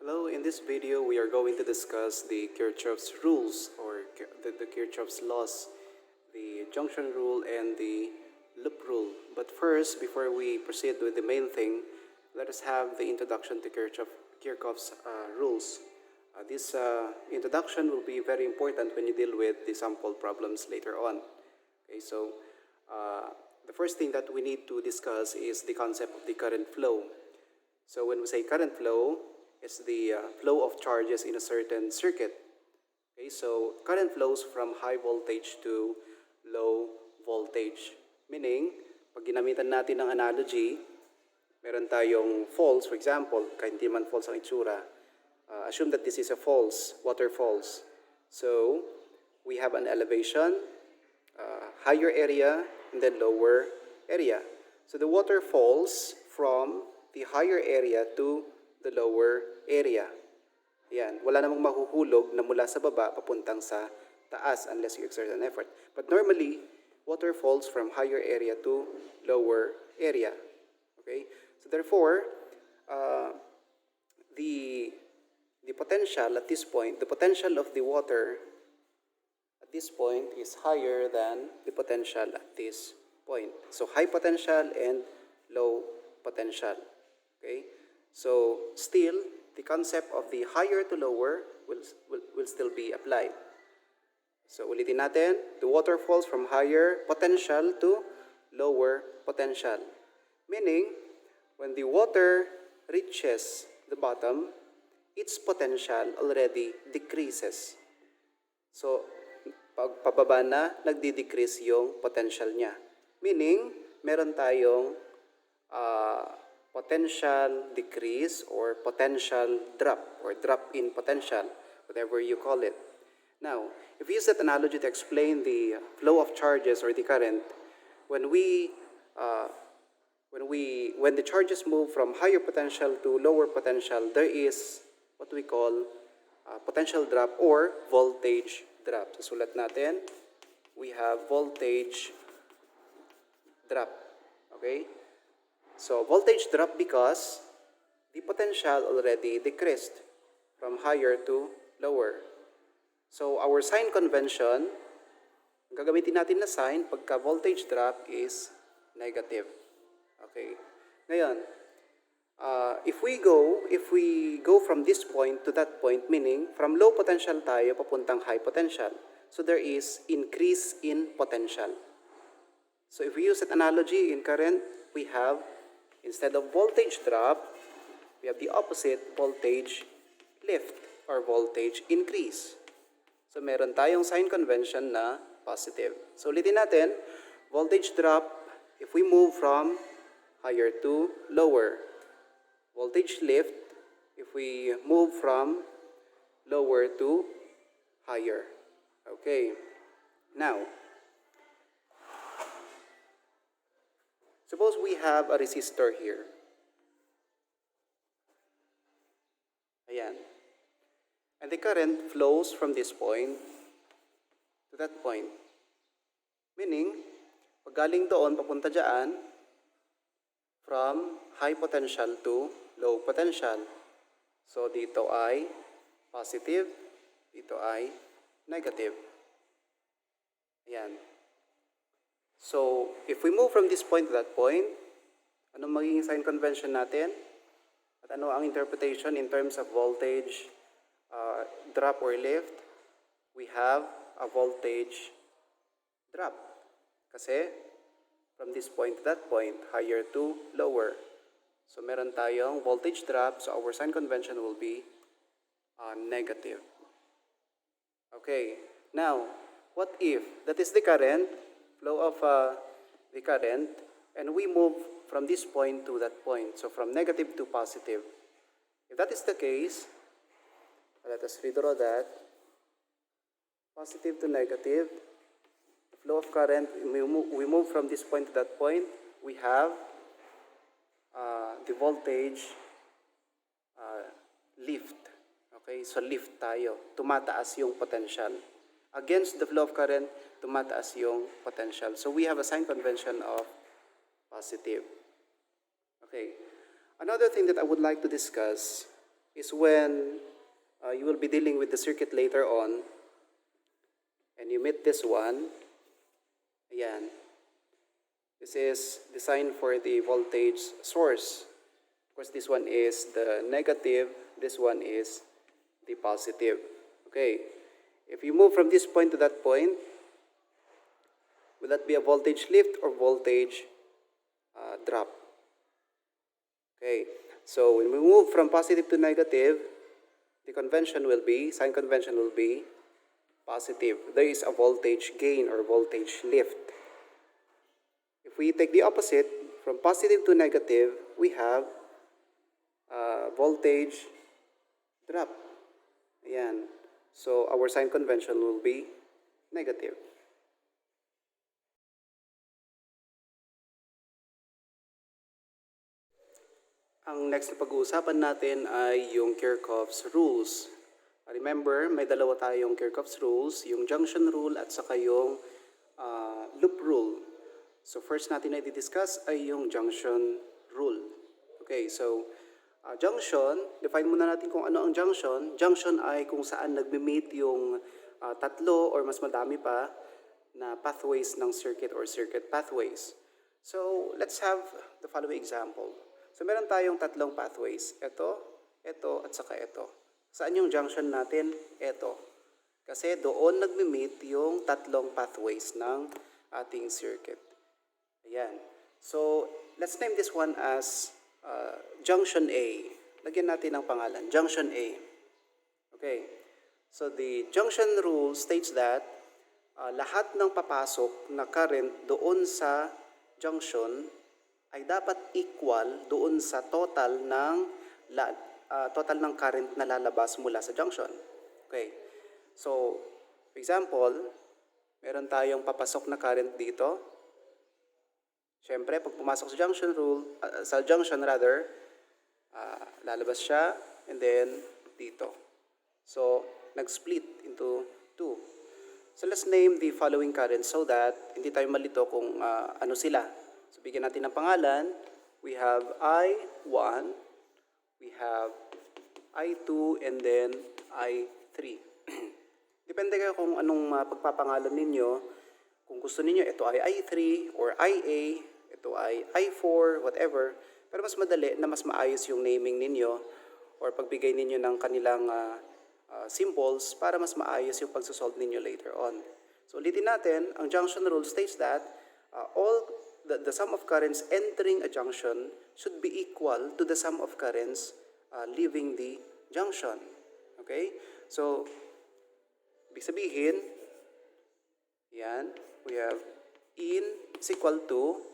Hello, in this video we are going to discuss the Kirchhoff's rules or the Kirchhoff's laws, the junction rule and the loop rule. But first, before we proceed with the main thing, let us have the introduction to Kirchhoff's rules. This introduction will be very important when you deal with the sample problems later on. Okay, so the first thing that we need to discuss is the concept of the current flow. So when we say current flow, it's the flow of charges in a certain circuit. Okay, so current flows from high voltage to low voltage. Meaning, pag ginamitan natin ng analogy, meron tayong falls, for example, kahit hindi man falls ang itsura. Assume that this is a falls, water falls. So, we have an elevation, higher area, and then lower area. So the water falls from the higher area to the lower area. Yan. Wala namang mahuhulog na mula sa baba papuntang sa taas unless you exert an effort. But normally, water falls from higher area to lower area. Okay? So therefore, the potential at this point, the potential of the water at this point is higher than the potential at this point. So high potential and low potential. Okay? So still, the concept of the higher to lower will still be applied. So ulitin natin, the water falls from higher potential to lower potential. Meaning, when the water reaches the bottom, its potential already decreases. So, pag pababa na, nagdi-decrease yung potential niya. Meaning, meron tayong potential decrease or potential drop or drop in potential, whatever you call it. Now, if we use that analogy to explain the flow of charges or the current, when the charges move from higher potential to lower potential, there is what we call potential drop or voltage drop. So sulat natin, we have voltage drop. Okay? So voltage drop because the potential already decreased from higher to lower. So our sign convention, gagamitin natin na sign pagka voltage drop is negative. Okay. Ngayon, if we go from this point to that point, meaning from low potential tayo papuntang high potential. So there is increase in potential. So if we use that analogy in current, we have, instead of voltage drop, we have the opposite, voltage lift or voltage increase. So meron tayong sign convention na positive. So ulitin natin, voltage drop, if we move from higher to lower. Voltage lift, if we move from lower to higher. Okay. Now, suppose we have a resistor here. Ayan. And the current flows from this point to that point. Meaning, pag galing doon, papunta dyan, from high potential to low potential. So, dito ay positive, dito ay negative. Ayan. So, if we move from this point to that point, anong magiging sign convention natin? At ano ang interpretation in terms of voltage drop or lift? We have a voltage drop. Kasi, from this point to that point, higher to lower. So, meron tayong voltage drop. So, our sign convention will be negative. Okay. Now, what if that is the current, flow of the current, and we move from this point to that point. So, from negative to positive. If that is the case, let us redraw that. Positive to negative. Flow of current, we move from this point to that point, we have the voltage lift. Okay, so lift tayo. Tumataas yung potential. Against the flow of current, tumataas yung potential. So we have a sign convention of positive. Okay, another thing that I would like to discuss is when you will be dealing with the circuit later on, and you meet this one. Ayan. This is designed for the voltage source. Of course, this one is the negative, this one is the positive. Okay, if you move from this point to that point, will that be a voltage lift or voltage drop? Okay, so when we move from positive to negative, the convention will be, sign convention will be positive. There is a voltage gain or voltage lift. If we take the opposite, from positive to negative, we have voltage drop. Ayan. So our sign convention will be negative. Ang next na pag-uusapan natin ay yung Kirchhoff's rules. Remember, may dalawa tayong Kirchhoff's rules, yung junction rule at saka yung loop rule. So first natin na i-discuss ay yung junction rule. Okay, so junction, define muna natin kung ano ang junction. Junction ay kung saan nagme-meet yung tatlo or mas madami pa na pathways ng circuit or circuit pathways. So let's have the following example. So meron tayong tatlong pathways. Ito, at saka ito. Saan yung junction natin? Ito. Kasi doon nagme-meet yung tatlong pathways ng ating circuit. Ayan. So let's name this one as Junction A. Lagyan natin ng pangalan, Junction A. Okay. So the junction rule states that lahat ng papasok na current doon sa junction ay dapat equal doon sa total ng current na lalabas mula sa junction. Okay. So, for example, meron tayong papasok na current dito. Siyempre, pag pumasok sa junction, lalabas siya and then dito. So, nag-split into two. So, let's name the following current so that hindi tayo malito kung ano sila. So, bigyan natin ng pangalan. We have I1, we have I2, and then I3. Depende kayo kung anong pagpapangalan ninyo. Kung gusto ninyo, ito ay I3 or IA, ito ay I4, whatever. Pero mas madali na mas maayos yung naming ninyo or pagbigay ninyo ng kanilang symbols para mas maayos yung pagsosolve ninyo later on. So, ulitin natin, ang junction rule states that all the sum of currents entering a junction should be equal to the sum of currents leaving the junction. Okay? So, ibig sabihin, yan, we have in is equal to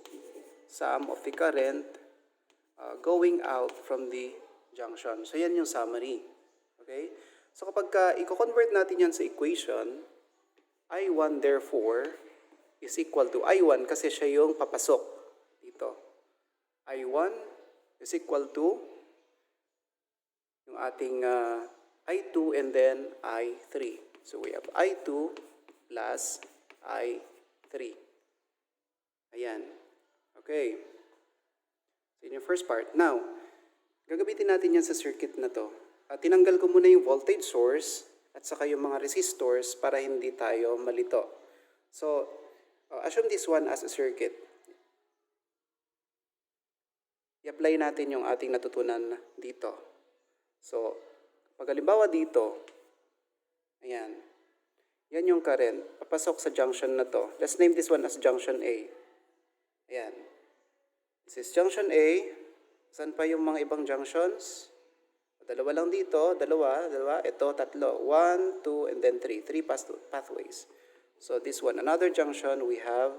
sum of the current going out from the junction. So, yan yung summary. Okay? So, kapag i-convert natin yan sa equation, I1 therefore is equal to I1 kasi siya yung papasok dito. I1 is equal to yung ating I2 and then I3. So we have I2 plus I3. Ayan. Okay. So yun yung first part. Now, gagamitin natin yan sa circuit na to. Tinanggal ko muna yung voltage source at saka yung mga resistors para hindi tayo malito. So, assume this one as a circuit. I-apply natin yung ating natutunan dito. So, pag halimbawa dito, ayan, yan yung current, papasok sa junction na to. Let's name this one as Junction A. Ayan. This is Junction A. Saan pa yung mga ibang junctions? Dalawa lang dito, dalawa, ito, tatlo. 1, 2, and then 3. 3 pathways. So this one, another junction, we have,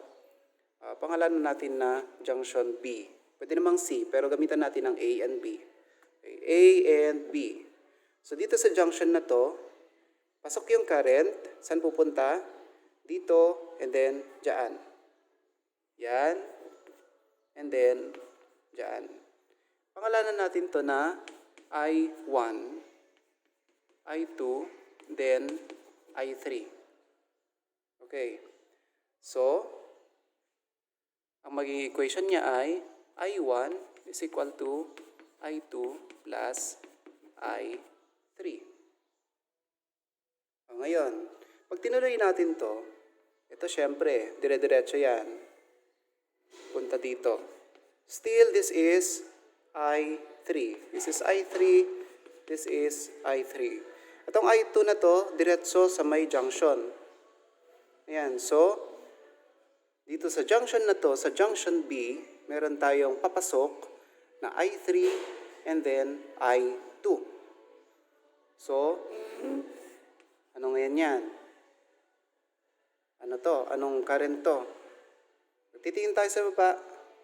pangalanan natin na Junction B. Pwede namang C, pero gamitan natin ng A and B. Okay, A and B. So dito sa junction na to, pasok yung current. Saan pupunta? Dito, and then dyan. Yan. And then dyan. Pangalanan natin to na I1, I2, then I3. Okay. So, ang magiging equation niya ay I1 is equal to I2 plus I3. Ngayon, pag tinuloy natin to, ito syempre, dire-diretso yan. Punta dito. Still, this is I3. This is I3. This is I3. Itong I2 na to, diretso sa may junction. Ayan, so, dito sa junction na to, sa junction B, meron tayong papasok na I3 and then I2. So, ano ngayon yan? Ano to? Anong current to? Titingin tayo sa baba.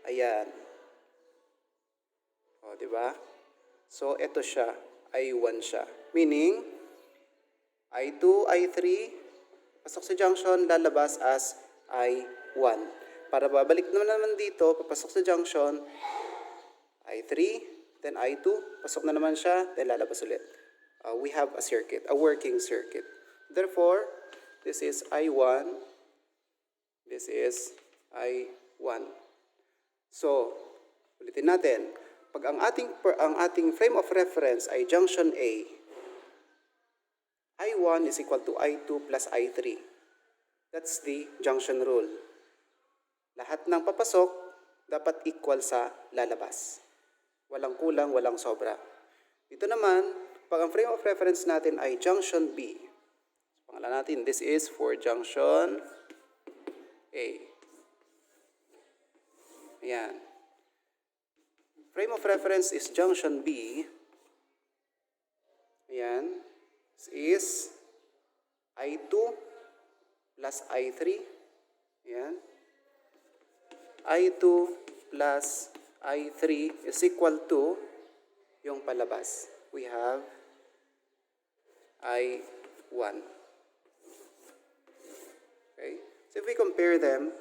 Ayan. O, di ba? So, ito siya. I1 siya. Meaning, I2, I3, pasok sa junction, lalabas as I1. Para babalik naman dito, papasok sa junction, I3, then I2, pasok na naman siya, then lalabas ulit. We have a circuit, a working circuit. Therefore, this is I1, this is I1. So, ulitin natin. Pag ang ating frame of reference ay junction A, I1 is equal to I2 plus I3. That's the junction rule. Lahat ng papasok dapat equal sa lalabas. Walang kulang, walang sobra. Dito naman, pag ang frame of reference natin ay junction B, pangalan natin, this is for junction A. Ayan. Frame of reference is junction B. Ayan. This is I2 plus I3. Ayan. I2 plus I3 is equal to yung palabas. We have I1. Okay? So if we compare them,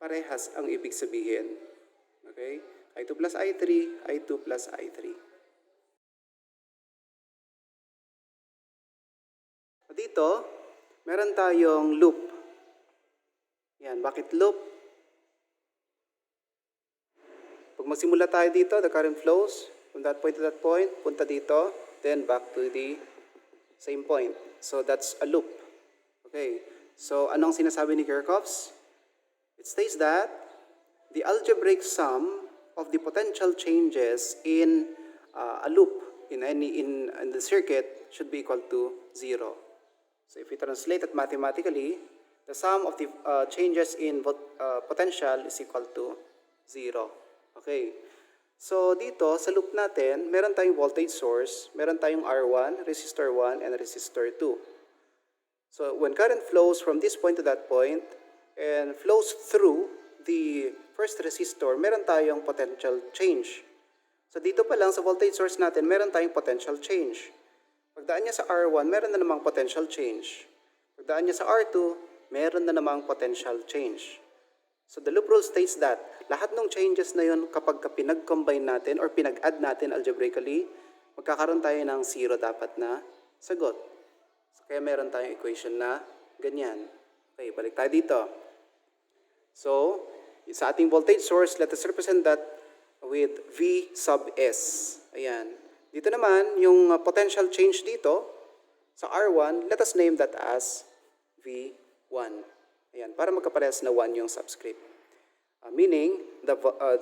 parehas ang ibig sabihin. Okay? I2 plus I3, I2 plus I3. Dito, meron tayong loop. Yan, bakit loop? Pag magsimula tayo dito, the current flows from that point to that point, punta dito, then back to the same point. So that's a loop. Okay. So anong sinasabi ni Kirchhoff? It states that the algebraic sum of the potential changes in a loop in the circuit should be equal to 0. So if we translate it mathematically, the sum of the changes in potential is equal to 0. Okay. So dito sa loop natin, meron tayong voltage source, meron tayong R1, resistor 1, and resistor 2. So when current flows from this point to that point and flows through the first resistor, meron tayong potential change. So dito pa lang sa voltage source natin, meron tayong potential change. Pagdaan niya sa R1, meron na namang potential change. Pagdaan niya sa R2, meron na namang potential change. So the loop rule states that lahat ng changes na yun kapag pinag-combine natin or pinag-add natin algebraically, magkakaroon tayo ng 0 dapat na sagot. So, kaya meron tayong equation na ganyan. Okay, balik tayo dito. So, sa ating voltage source, let us represent that with V sub S. Ayan. Dito naman, yung potential change dito, sa R1, let us name that as V1. Ayan, para magkaparehas na 1 yung subscript. Meaning, the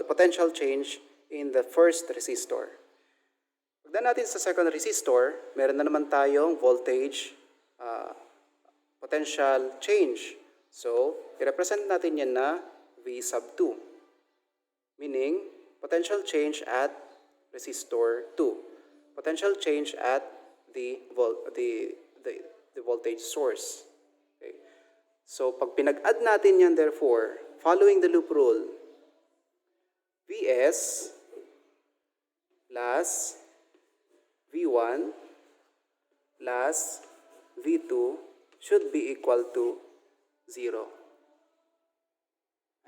potential change in the first resistor. Pagdaan natin sa second resistor, meron na naman tayong voltage potential change. So, i-represent natin yan na V sub 2. Meaning, potential change at resistor 2. Potential change at the voltage source. Okay. So, pag pinag-add natin yan, therefore, following the loop rule, Vs plus V1 plus V2 should be equal to 0.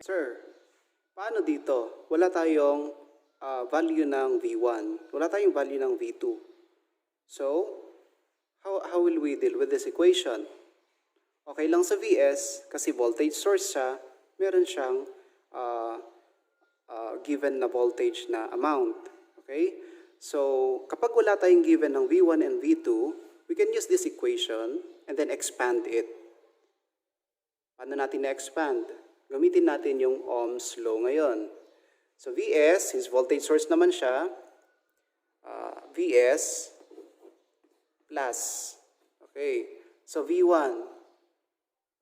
Sir, paano dito? Wala tayong value ng V1. Wala tayong value ng V2. So, how will we deal with this equation? Okay lang sa Vs, kasi voltage source siya, meron siyang given na voltage na amount. Okay? So, kapag wala tayong given ng V1 and V2, we can use this equation and then expand it. Paano natin na-expand? Gamitin natin yung Ohm's law ngayon. So, Vs, since voltage source naman siya, Vs plus. Okay. So, V1.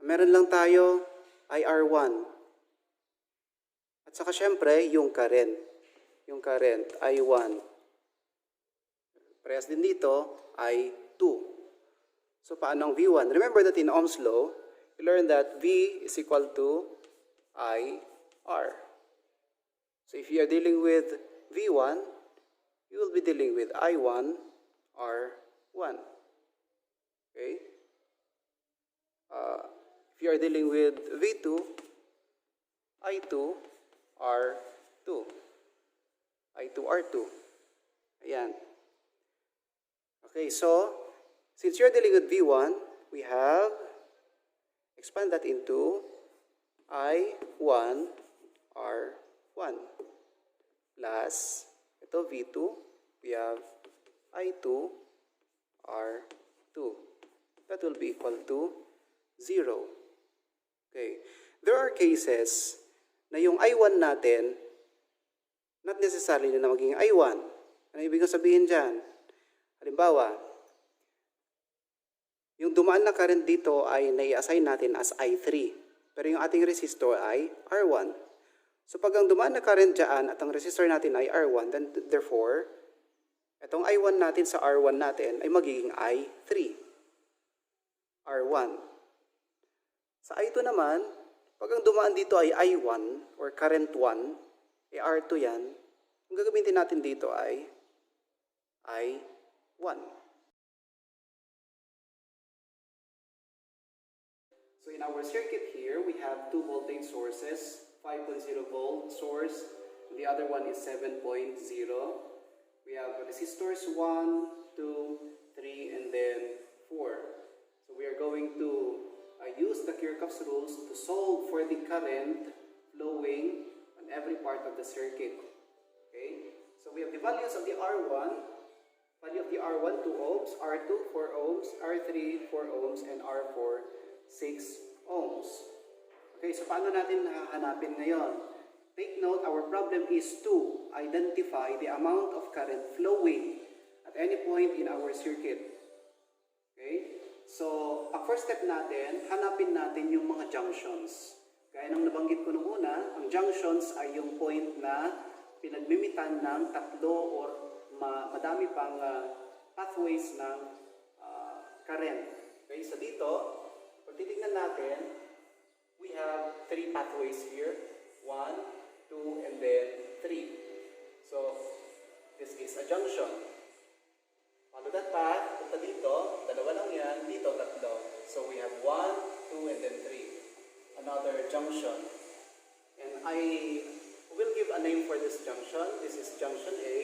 Meron lang tayo IR1. At saka syempre, yung current. Yung current, I1. Parehas din dito, I2. So, paano ang V1? Remember that in Ohm's law, you learn that V is equal to IR. So, if you are dealing with V1, you will be dealing with I1, R1. Okay? If you are dealing with V2, I2, R2. I2, R2. Ayan. Okay, so, since you're dealing with V1, we have, expand that into I1, R1. Plus, ito V2, we have I2, R2. That will be equal to 0. Okay. There are cases na yung I1 natin, not necessarily na maging I1. Ano ibig sabihin dyan? Halimbawa, yung dumaan na current dito ay nai-assign natin as I3. Pero yung ating resistor ay R1. So pag ang dumaan na current dyan at ang resistor natin ay R1, then therefore, itong I1 natin sa R1 natin ay magiging I3. R1. Sa I2 naman, pag ang dumaan dito ay I1 or current 1, R2 yan, ang gagamitin natin dito ay I1. So in our circuit here, we have two voltage sources, 5.0 volt source, and the other one is 7.0. We have resistors 1, 2, 3, and then 4. So we are going to use the Kirchhoff's rules to solve for the current flowing on every part of the circuit. Okay? So we have the values of the R1, value of the R1, 2 ohms, R2, 4 ohms, R3, 4 ohms, and R4, 6 ohms. Okay, so paano natin hahanapin ngayon? Take note, our problem is to identify the amount of current flowing at any point in our circuit. Okay? So, ang first step natin, hanapin natin yung mga junctions. Gaya ng nabanggit ko nung una, ang junctions ay yung point na pinagmimitan ng tatlo or madami pang pathways ng current. Okay, so dito, pag titignan natin, we have three pathways here. 1, 2, and then 3. So, this is a junction. Follow that path, punta dito, dalawa lang yan, dito tatlo. So we have 1, 2, and then 3. Another junction. And I will give a name for this junction. This is junction A.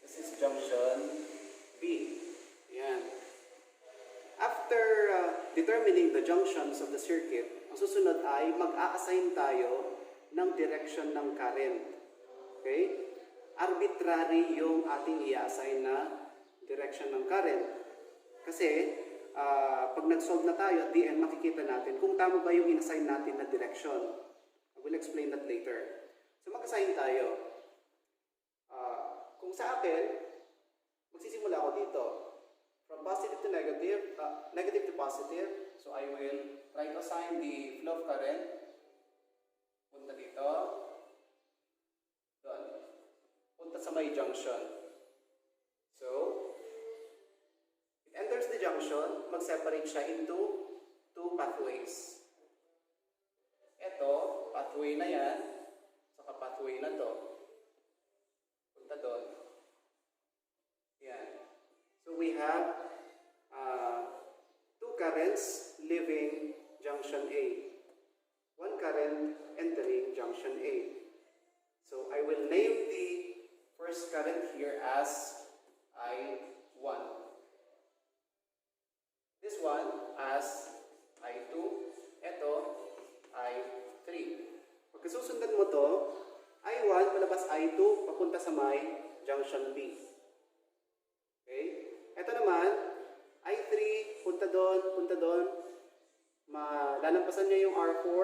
This is junction B. Yan. After determining the junctions of the circuit, ang susunod ay mag-a-assign tayo ng direction ng current. Okay? Arbitrary yung ating i-assign na direction ng current. Kasi, pag nag-solve na tayo, at the end, makikita natin kung tama ba yung in-assign natin na direction. I will explain that later. So, mag-assign tayo. Kung sa akin, magsisimula ako dito. From positive to negative, negative to positive. So, I will try to assign the flow of current. Punta dito. Doon. Punta sa may junction. So, it enters the junction, mag-separate siya into two pathways. Ito, pathway na yan, saka pathway na to. Punta doon. Yan. So we have two currents leaving junction A. One current entering junction A. So I will name the first current here as I1. This one as I2. Ito, I3. Pagkasusundan mo to, I1 palabas I2 papunta sa may junction B. ito naman, I3, punta doon, lalampasan niya yung R4,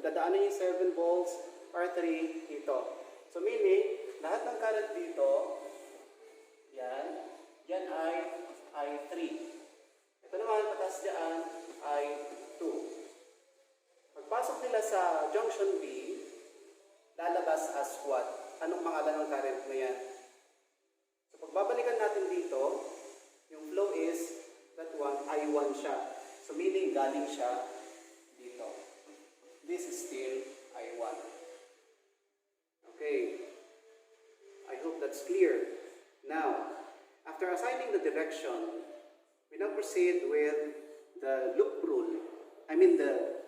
dadaanan niya yung 7 volts, R3 dito. So meaning, lahat ng current dito, yan ay I3. Ito naman, patas dyan, I2. Pagpasok nila sa junction B, lalabas as what? Anong pangalan ng current na yan? So pagbabalikan natin dito, yung flow is, that one, I1 siya. So meaning, galing siya dito. This is still I1. Okay. I hope that's clear. Now, after assigning the direction, we now proceed with the loop rule. I mean the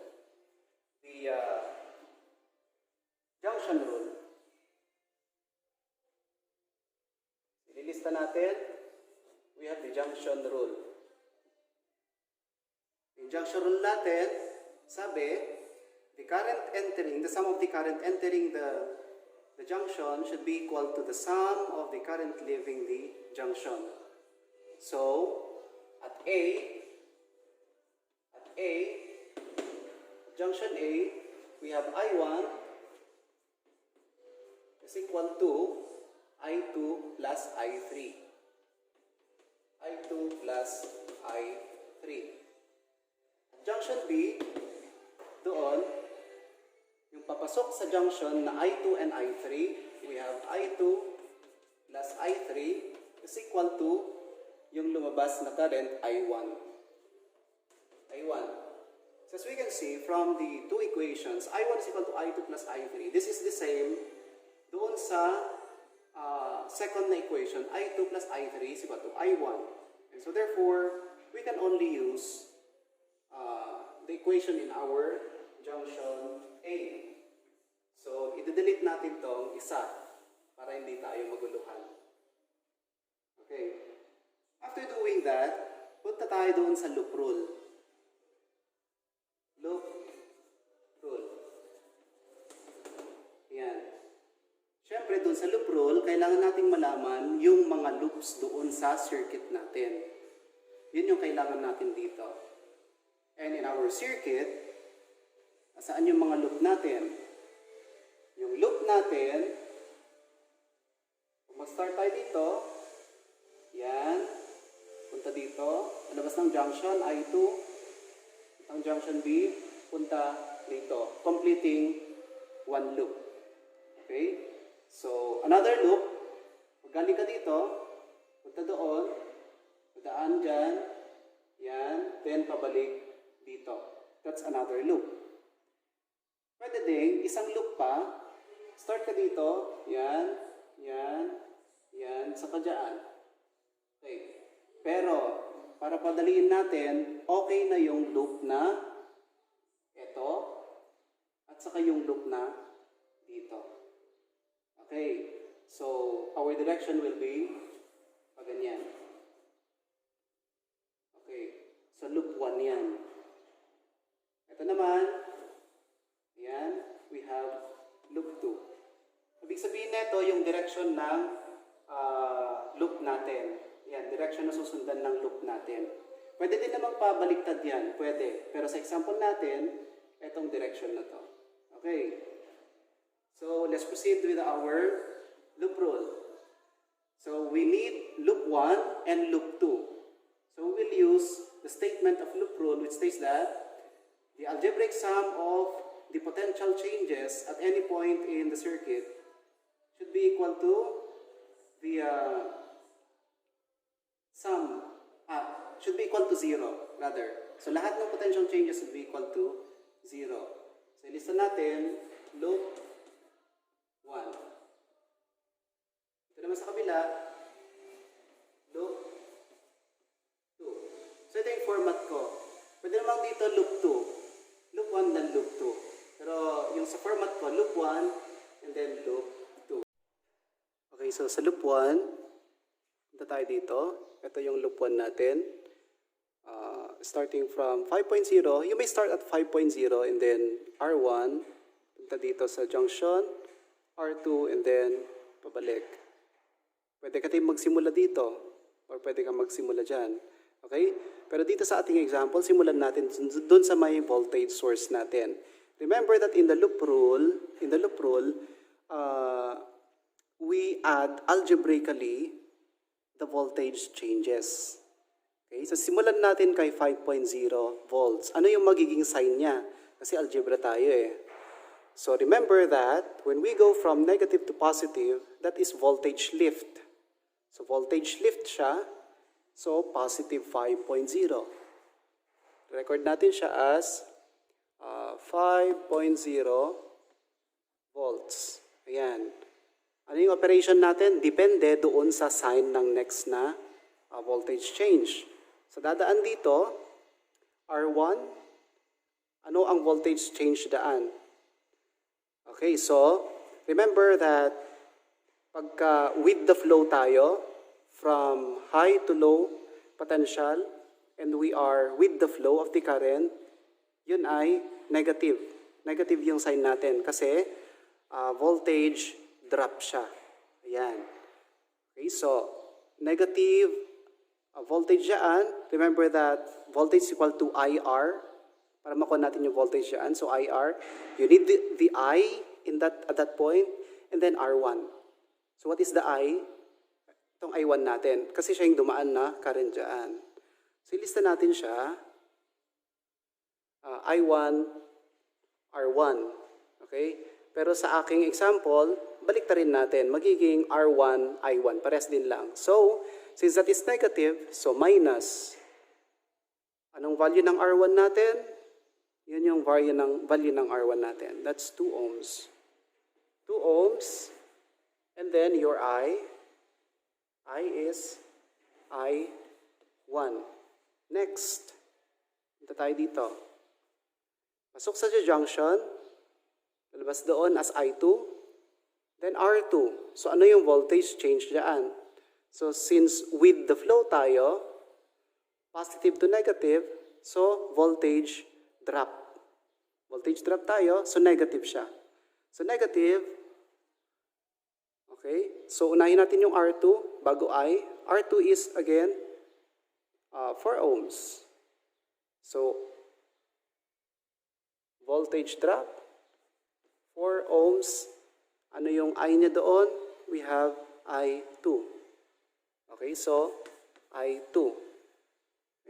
junction rule. Ililista natin, we have the junction rule. Yung junction rule natin, sabi, the sum of the current entering the junction should be equal to the sum of the current leaving the junction. So, at junction A, we have I1 is equal to I2 plus I3. I2 plus I3. At junction B, doon, yung papasok sa junction na I2 and I3, we have I2 plus I3 is equal to yung lumabas na current I1. So as we can see from the two equations, I1 is equal to I2 plus I3. This is the same doon sa second na equation, I2 plus I3 is equal to I1. And so therefore, we can only use the equation in our junction A. So, i-delete natin tong isa para hindi tayo maguluhan. Okay. After doing that, punta tayo doon sa loop rule. Loop rule. Yan. Siyempre, doon sa loop rule, kailangan nating malaman yung mga loops doon sa circuit natin. Yun yung kailangan natin dito. And in our circuit, saan yung mga loop natin? Yung loop natin, kung mag-start tayo dito, yan, punta dito, palabas ng junction, I2, ang junction B, punta dito, completing one loop. Okay? So, another loop, pag galing ka dito, punta doon, daan dyan, yan, then pabalik dito. That's another loop. Pwede din, isang loop pa, start ka dito, yan, saka dyan. Okay. Pero, para padaliin natin, okay na yung loop na ito, at saka yung loop na dito. Okay. So, our direction will be ganyan. Okay. So, loop 1 yan. Ito naman, yan, we have loop 2. Ibig sabihin nito yung direction ng loop natin. Yan, direction na susundan ng loop natin. Pwede din naman pabaliktad yan, pwede. Pero sa example natin, itong direction na to. Okay. So, let's proceed with our loop rule. So, we need loop 1 and loop 2. So, we'll use the statement of loop rule which states that the algebraic sum of the potential changes at any point in the circuit should be equal to the should be equal to 0, rather. So, lahat ng potential changes should be equal to 0. So, ilista natin, loop 1. Ito naman sa kabila, loop 2. So, ito yung format ko. Pwede naman dito, loop 2. Loop 1 then loop 2. Pero, yung sa format ko, loop 1 and then loop 2. Okay, so sa loop 1, punta tayo dito. Ito yung loop 1 natin. Starting from 5.0, you may start at 5.0 and then R1, punta dito sa junction, R2, and then pabalik. Pwede ka tayong magsimula dito. Or pwede kang magsimula dyan. Okay? Pero dito sa ating example, simulan natin dun sa may voltage source natin. Remember that in the loop rule, we add algebraically the voltage changes. Okay? So simulan natin kay 5.0 volts. Ano yung magiging sign niya? Kasi algebra tayo eh. So remember that when we go from negative to positive, that is voltage lift. So voltage lift siya, so positive 5.0. Record natin siya as 5.0 volts. Ayan. Ano yung operation natin? Depende doon sa sign ng next na voltage change. So dadaan dito, R1, ano ang voltage change daan? Okay, so remember that pagka with the flow tayo, from high to low potential, and we are with the flow of the current, yun ay negative. Negative yung sign natin kasi voltage drop siya. Ayan. Okay, so negative voltage dyan. Remember that voltage is equal to IR. Para makuha natin yung voltage dyan. So IR, you need the I at that point, and then R1. So what is the I? Itong I1 natin. Kasi siya yung dumaan na current dyan. So ilista natin siya. I1, R1. Okay? Pero sa aking example, balik rin natin. Magiging R1, I1. Pares din lang. So, since that is negative, so minus. Anong value ng R1 natin? Yun yung value ng R1 natin. That's 2 ohms. 2 ohms. And then your I is I1. Next. Punta tayo dito. Pasok sa junction. Lalabas doon as I2. Then R2. So ano yung voltage change dyan? So since with the flow tayo, positive to negative, so voltage drop. Voltage drop tayo, so negative siya. So negative, okay, so unahin natin yung R2 bago I. R2 is again 4 ohms. So voltage drop, 4 ohms. Ano yung I niya doon? We have I2. Okay, so I2.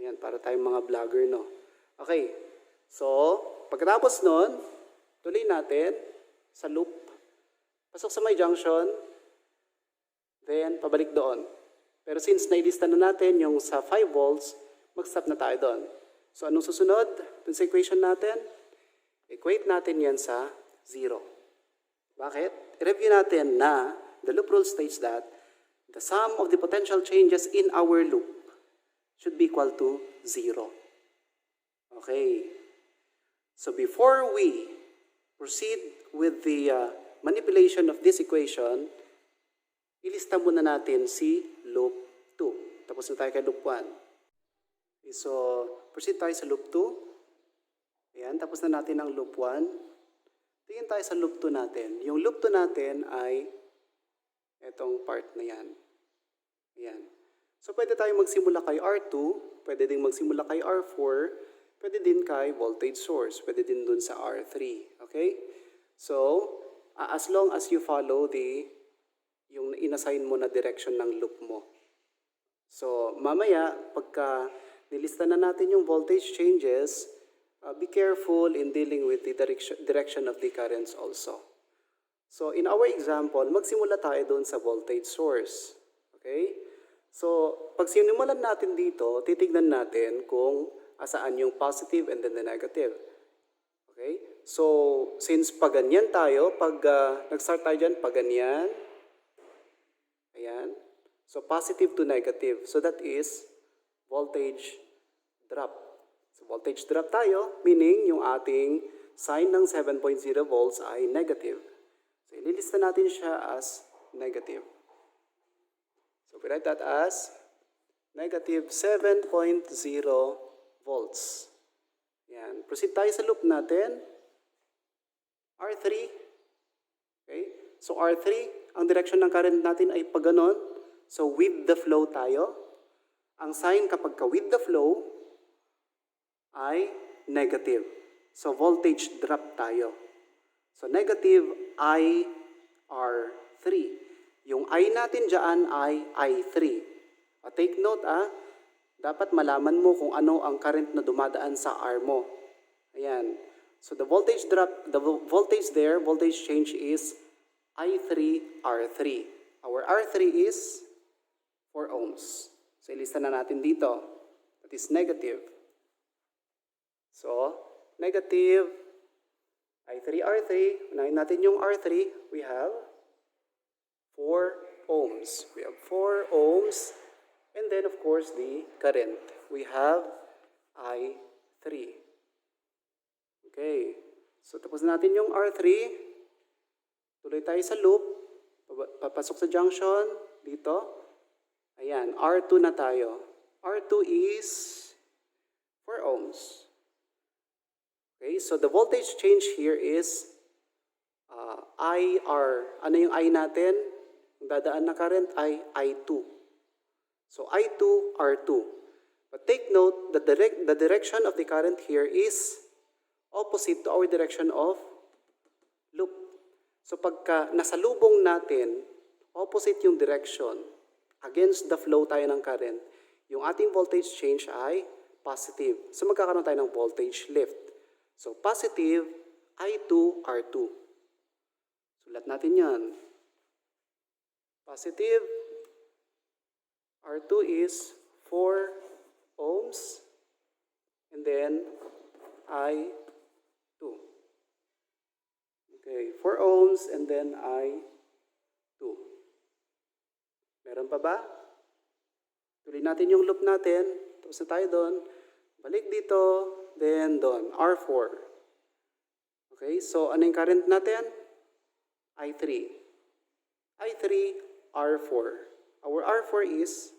Ayan, para tayong mga vlogger, no? Okay, so pagkatapos nun, tuloy natin sa loop. Pasok sa may junction, then pabalik doon. Pero since nailista na natin yung sa 5 volts, mag-stop na tayo doon. So anong susunod? Dun sa equation natin, equate natin yan sa 0. Bakit? I-review natin na the loop rule states that the sum of the potential changes in our loop should be equal to 0. Okay. So before we proceed with the manipulation of this equation, ilista muna natin si loop 2. Tapos na tayo kay loop 1. Okay, so proceed tayo sa loop 2. Ayan, tapos na natin ang loop 1. Tingin tayo sa loop 2 natin. Yung loop 2 natin ay itong part na yan. Ayan. So pwede tayo magsimula kay R2, pwede din magsimula kay R4, pwede din kay voltage source, pwede din dun sa R3. Okay? So, as long as you follow yung inassign mo na direction ng loop mo. So, mamaya, pagka nilista na natin yung voltage changes, be careful in dealing with the direction of the currents also. So, in our example, magsimula tayo doon sa voltage source. Okay? So, pag sinimulan natin dito, titignan natin kung asaan yung positive and then the negative. Okay? So, since pag ganyan tayo, pag nag-start tayo dyan, pag ganyan, ayan. So, positive to negative. So, that is voltage drop. So, voltage drop tayo, meaning yung ating sign ng 7.0 volts ay negative. So, ililista natin siya as negative. So, we write that as negative 7.0 volts. Yan. Proceed tayo sa loop natin. R3. Okay? So, R3, ang direction ng current natin ay pag ganon. So, with the flow tayo. Ang sign kapag with the flow ay negative. So voltage drop tayo. So negative IR3. Yung I natin dyan ay I3. Take note dapat malaman mo kung ano ang current na dumadaan sa R mo. Ayan. So the voltage drop, the voltage there, voltage change is I3 R3. Our R3 is 4 ohms. So ilista na natin dito. That is negative. So negative I3 R3. Unahin natin yung R3. We have 4 ohms. We have 4 ohms. And then, of course, the current. We have I3. Okay. So, tapos natin yung R3. Tuloy tayo sa loop. Papasok sa junction. Dito. Ayan. R2 na tayo. R2 is 4 ohms. Okay. So, the voltage change here is IR. Ano yung I natin? Yung dadaan na current ay I2. So I2, R2. But take note that the direction of the current here is opposite to our direction of loop. So pagka nasalubong natin, opposite yung direction, against the flow tayo ng current, yung ating voltage change ay positive. So magkakaroon tayo ng voltage lift. So positive, I2, R2. Sulat natin yan. Positive, R2 is 4 ohms, and then I2. Okay, 4 ohms, and then I2. Meron pa ba? Tuloy natin yung loop natin. Tapos na tayo doon. Balik dito, then doon. R4. Okay, so ano yung current natin? I3. I3, R4. Our R4 is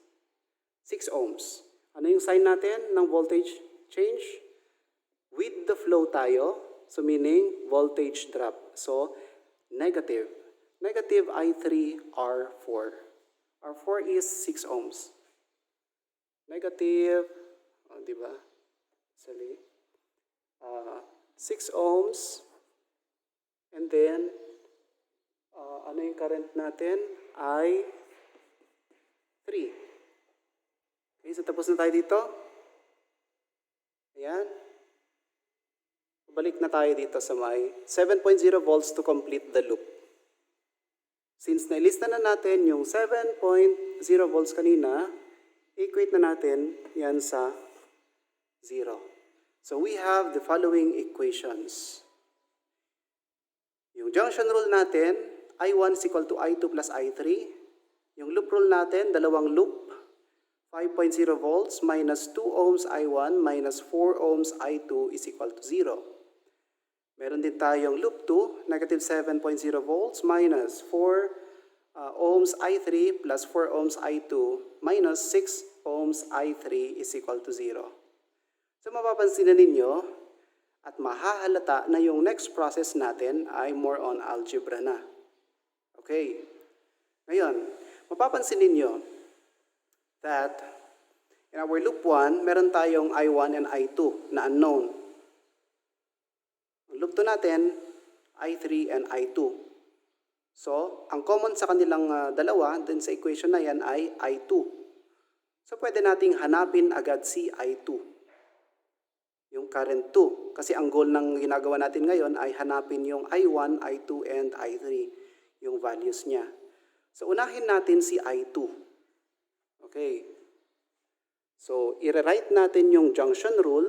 6 ohms. Ano yung sign natin ng voltage change? With the flow tayo, so meaning voltage drop. So, negative. Negative I3 R4. R4 is 6 ohms. Negative, di ba? Actually, 6 ohms. And then, ano yung current natin? I3. Okay, so tapos na tayo dito. Ayan. Balik na tayo dito sa may 7.0 volts to complete the loop. Since nailista na natin yung 7.0 volts kanina, equate na natin yan sa 0. So we have the following equations. Yung junction rule natin, I1 is equal to I2 plus I3. Yung loop rule natin, dalawang loop, 5.0 volts minus 2 ohms I1 minus 4 ohms I2 is equal to 0. Meron din tayong loop 2, negative 7.0 volts minus 4 ohms I3 plus 4 ohms I2 minus 6 ohms I3 is equal to 0. So mapapansin na ninyo at mahahalata na yung next process natin ay more on algebra na. Okay. Ngayon, mapapansin ninyo that in our loop 1, meron tayong I1 and I2 na unknown. Ang loop 2 natin, I3 and I2. So, ang common sa kanilang dalawa, din sa equation na yan ay I2. So, pwede nating hanapin agad si I2. Yung current 2. Kasi ang goal ng ginagawa natin ngayon ay hanapin yung I1, I2, and I3. Yung values niya. So, unahin natin si I2. Okay. So, i-rewrite natin yung junction rule.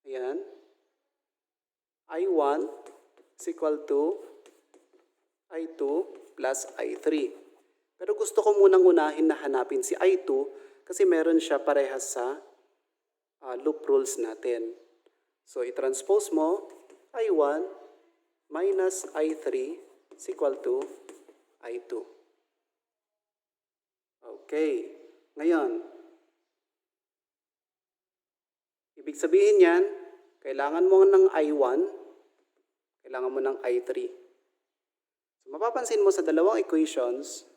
Ayan. I1 is equal to I2 plus I3. Pero gusto ko munang unahin na hanapin si I2 kasi meron siya parehas sa loop rules natin. So, i-transpose mo I1 minus I3 is equal to I2. Okay. Ngayon, ibig sabihin yan, kailangan mo ng I1, kailangan mo ng I3. So, mapapansin mo sa dalawang equations,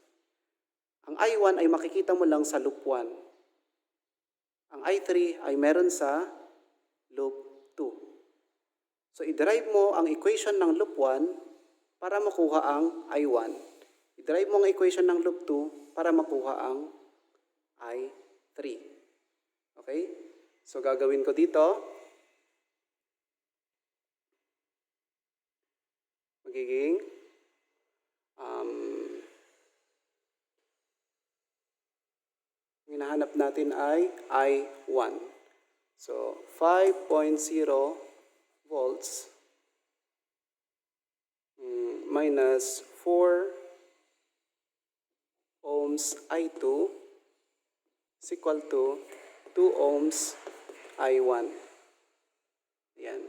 ang I1 ay makikita mo lang sa loop 1. Ang I3 ay meron sa loop 2. So, i-derive mo ang equation ng loop 1 para makuha ang I1. I-derive mo ang equation ng loop 2 para makuha ang I3. Okay? So, gagawin ko dito, magiging hinahanap natin ay I1. So, 5.0 volts minus 4 ohms I2 is equal to 2 ohms I1. Ayan.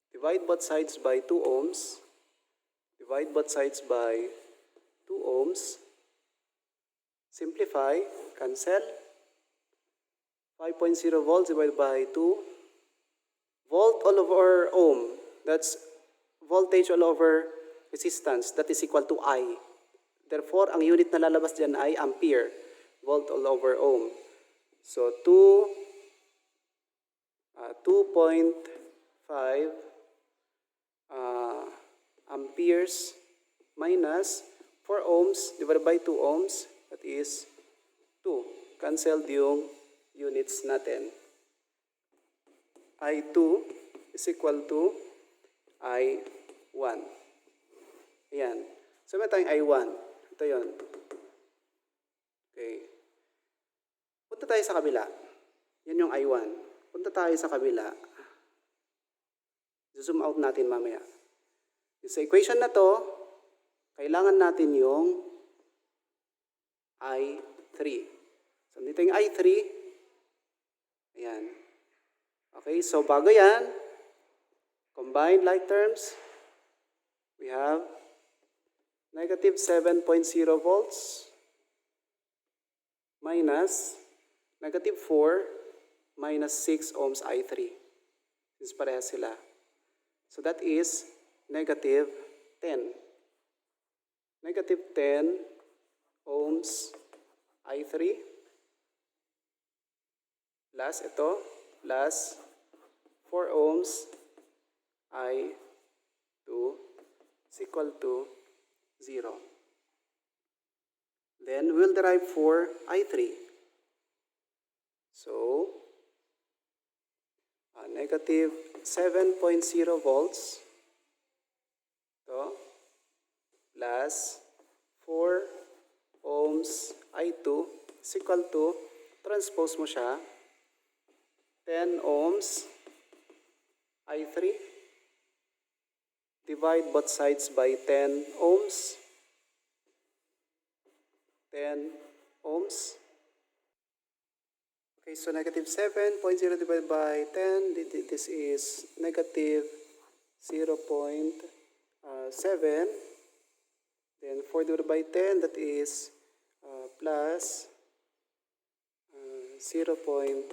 Divide both sides by 2 ohms. Divide both sides by 2 ohms. Simplify, cancel. 5.0 volts divided by 2. Volt all over ohm. That's voltage all over resistance. That is equal to I. Therefore, ang unit na lalabas dyan ay ampere. Volt all over ohm. So, 2.5 amperes minus 4 ohms divided by 2 ohms. That is 2. Cancelled yung units natin. I2 is equal to I1. Ayan. So, may tayong I1. Ito yun. Okay. Punta tayo sa kabila. Yan yung I1. Punta tayo sa kabila. Zoom out natin mamaya. Sa equation na to, kailangan natin yung I3. So, dito yung I3. Ayan. Okay, so bago yan, combined like terms, we have negative 7.0 volts minus negative 4 minus 6 ohms I3. Since parehas sila. So that is negative 10. Negative 10 ohms I3 plus ito plus 4 ohms I2 is equal to 0. Then we'll derive for I3. So, negative 7.0 volts ito, plus 4 ohms I2 is equal to, transpose mo siya, 10 ohms I3, divide both sides by 10 ohms, 10 ohms. Okay, so negative 7.0 divided by 10, this is negative 0.7. Then 4 divided by 10, that is plus 0.4.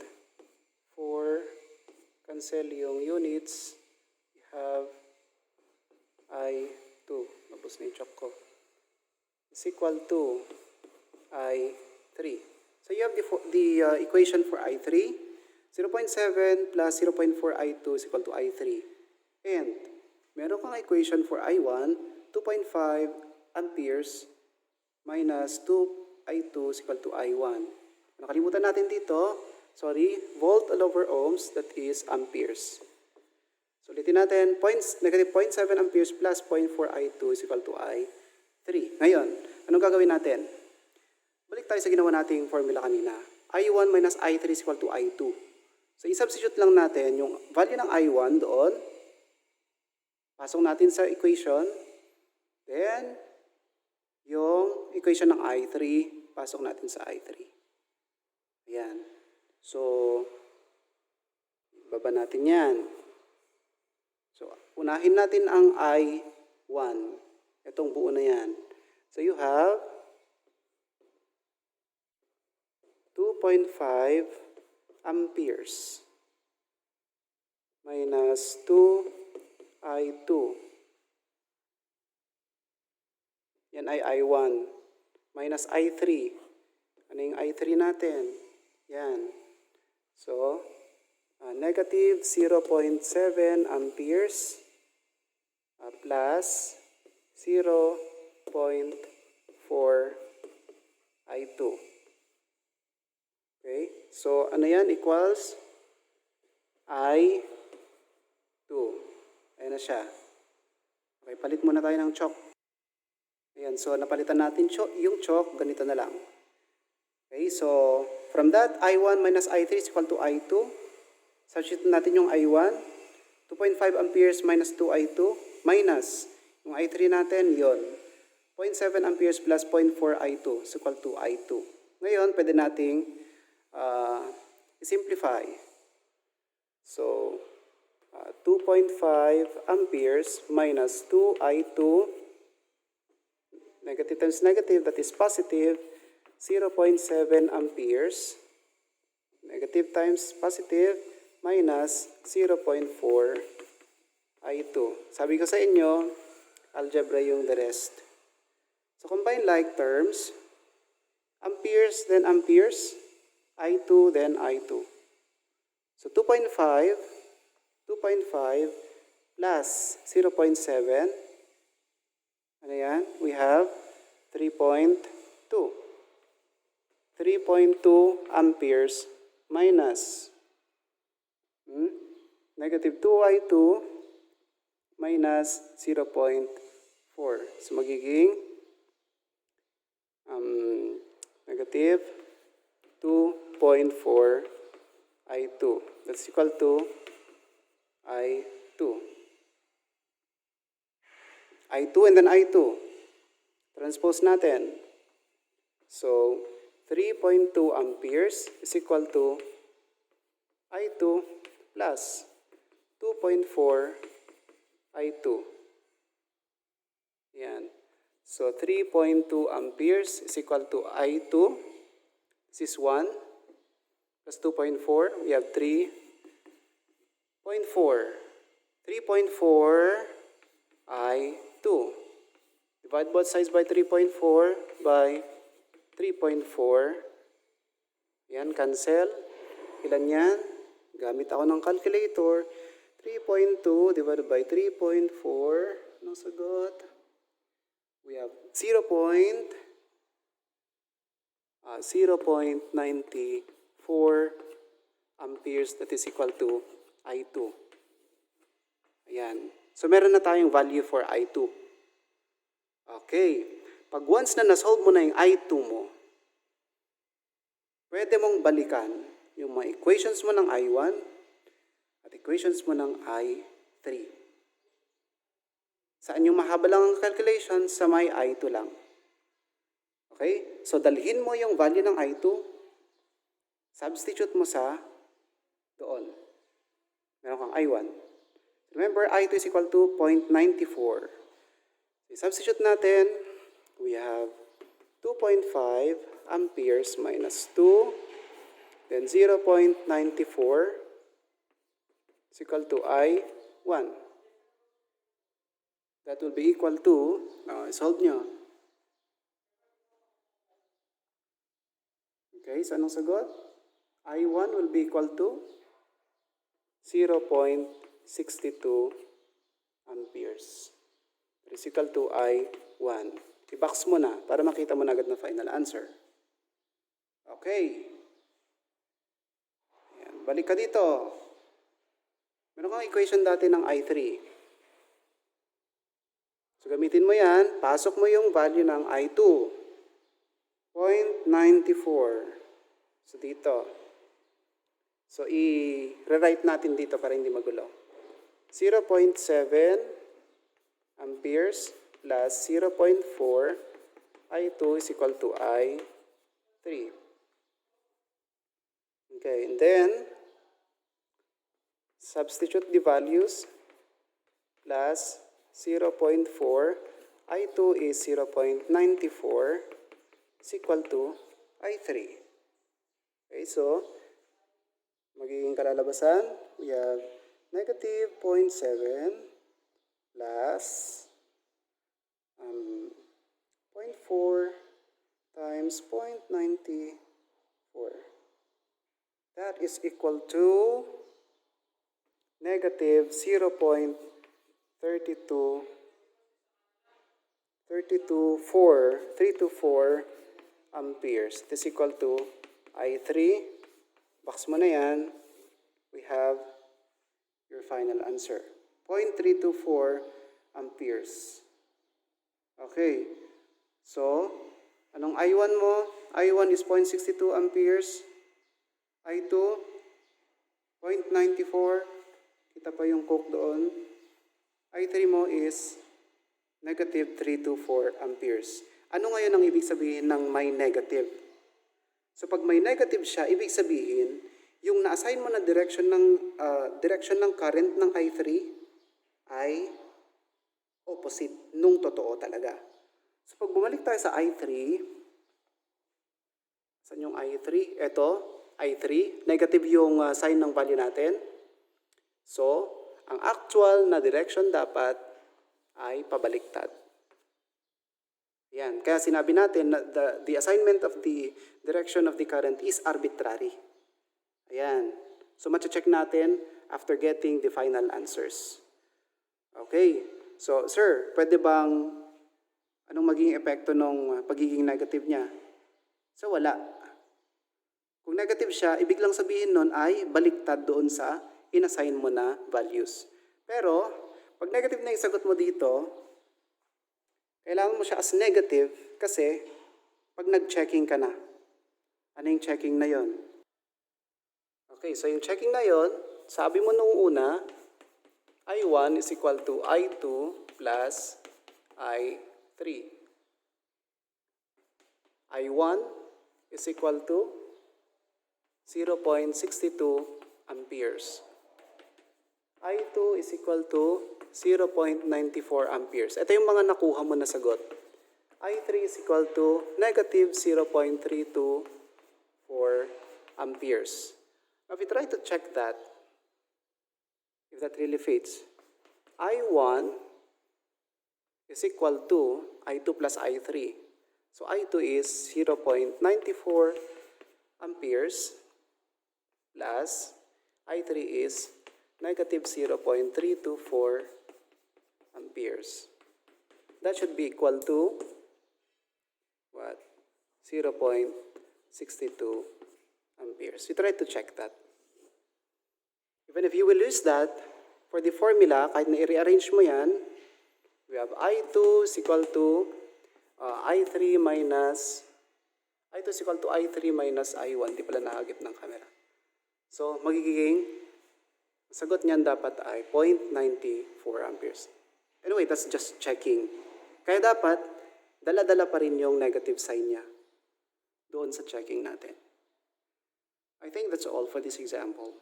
Cancel yung units. We have I2. Tapos na yung chok ko. Is equal to I3. So you have the equation for I3. 0.7 plus 0.4 I2 is equal to I3. And meron kang equation for I1, 2.5 amperes minus 2 I2 is equal to I1. Nakalimutan natin dito, volt all over ohms, that is amperes. So ulitin natin, negative 0.7 amperes plus 0.4 I2 is equal to I3. Ngayon, anong gagawin natin? Balik tayo sa ginawa nating formula kanina. I1 minus I3 is equal to I2. So i-substitute lang natin yung value ng I1 doon. Pasok natin sa equation. Then, yung equation ng I3, pasok natin sa I3. Ayan. So, baba natin yan. So, unahin natin ang I1. Itong buo na yan. So, you have 2.5 amperes minus 2 I2. Yan ay I1 minus I3. Ano yung I3 natin? Yan. So, negative 0.7 amperes plus 0.4 I2. Okay? So, ano yan? Equals I2. Ayan na siya. Okay, palit muna tayo ng chalk. Ayan, so napalitan natin yung chalk, ganito na lang. Okay, so from that, I1 minus I3 is equal to I2. Substitute natin yung I1. 2.5 amperes minus 2 I2 minus yung I3 natin, yon 0.7 amperes plus 0.4 I2 is equal to I2. Ngayon, pwede nating simplify. So, 2.5 amperes minus 2 I2, negative times negative, that is positive, 0.7 amperes, negative times positive, minus 0.4 I2. Sabi ko sa inyo, algebra yung the rest. So, combine like terms, amperes, then amperes, I2, then I2. So, 2.5 plus 0.7, ano yan? We have 3.2. 3.2 amperes minus negative 2I2 minus 0.4. So, magiging negative 2.4 I2. That's equal to I2. I2 and then I2. Transpose natin. So, 3.2 amperes is equal to I2 plus 2.4 I2. Yan. So, 3.2 amperes is equal to I2. This is 1 plus 2.4. We have 3.4. 3.4 I2. Divide both sides by 3.4 by 3.4. Yan, cancel. Ilan yan? Gamit ako ng calculator. 3.2 divided by 3.4. Anong sagot? We have 0.94 amperes, that is equal to I2. Ayan. So, meron na tayong value for I2. Okay. Pag once na nasolve mo na yung I2 mo, pwede mong balikan yung mga equations mo ng I1 at equations mo ng I3. Saan yung mahaba lang ang calculation? Sa may I2 lang. Okay? So, dalhin mo yung value ng I2, substitute mo sa doon. Meron kang I1. Remember, I2 is equal to 0.94. Substitute natin, we have 2.5 amperes minus 2, then 0.94 is equal to I1. That will be equal to, solve nyo. Okay, so anong sagot? I1 will be equal to 0.62 amperes. That is equal to I1. I-box mo na para makita mo na agad na final answer. Okay. Ayan. Balik ka dito. Meron kang equation dati ng I3. So, gamitin mo yan. Pasok mo yung value ng I2. 0.94. So, dito. So, i-rewrite natin dito para hindi magulo. 0.7 amperes plus 0.4 I2 is equal to I3. Okay, and then, substitute the values plus 0.4. I2 is 0.94 is equal to I3. Okay, so, magiging kalalabasan, we have negative 0.7 plus 0.4 times 0.94. That is equal to negative 324 amperes. This is equal to I3. Box mo na yan. We have your final answer. 0.324 amperes. Okay. So, anong I1 mo? I1 is 0.62 amperes. I2, 0.94. Kita pa yung coke doon. I3 mo is negative 324 amperes. Ano ngayon ang ibig sabihin ng may negative? So pag may negative siya, ibig sabihin, yung na-assign mo na direction ng current ng I3 ay opposite nung totoo talaga. So pag bumalik tayo sa I3, saan yung I3? Ito, I3, negative yung sign ng value natin. So, ang actual na direction dapat ay pabaliktad. Yan. Kaya sinabi natin na the assignment of the direction of the current is arbitrary. Ayan. So, matcha-check natin after getting the final answers. Okay. So, sir, pwede bang anong maging epekto ng pagiging negative niya? So, wala. Kung negative siya, ibig lang sabihin nun ay baliktad doon sa inassign mo na values. Pero, pag negative na yung sagot mo dito, kailangan mo siya as negative kasi pag nag-checking ka na. Ano yung checking na yon? Okay, so yung checking na yon, sabi mo nung una, I1 is equal to I2 plus I3. I1 is equal to 0.62 amperes. I2 is equal to 0.94 amperes. Ito yung mga nakuha mo na sagot. I3 is equal to negative 0.324 amperes. Now, if we try to check that, if that really fits, I1 is equal to I2 plus I3. So, I2 is 0.94 amperes plus I3 is negative 0.324 amperes. That should be equal to what? 0.62 amperes. You try to check that. Even if you will use that, for the formula, kahit na i-rearrange mo yan, we have I2 is equal to I3 minus I2 is equal to I3 minus I1. Di pala nakagip ng camera. So, magiging, sagot niyan dapat ay 0.94 amperes. Anyway, that's just checking. Kaya dapat, dala-dala pa rin yung negative sign niya doon sa checking natin. I think that's all for this example.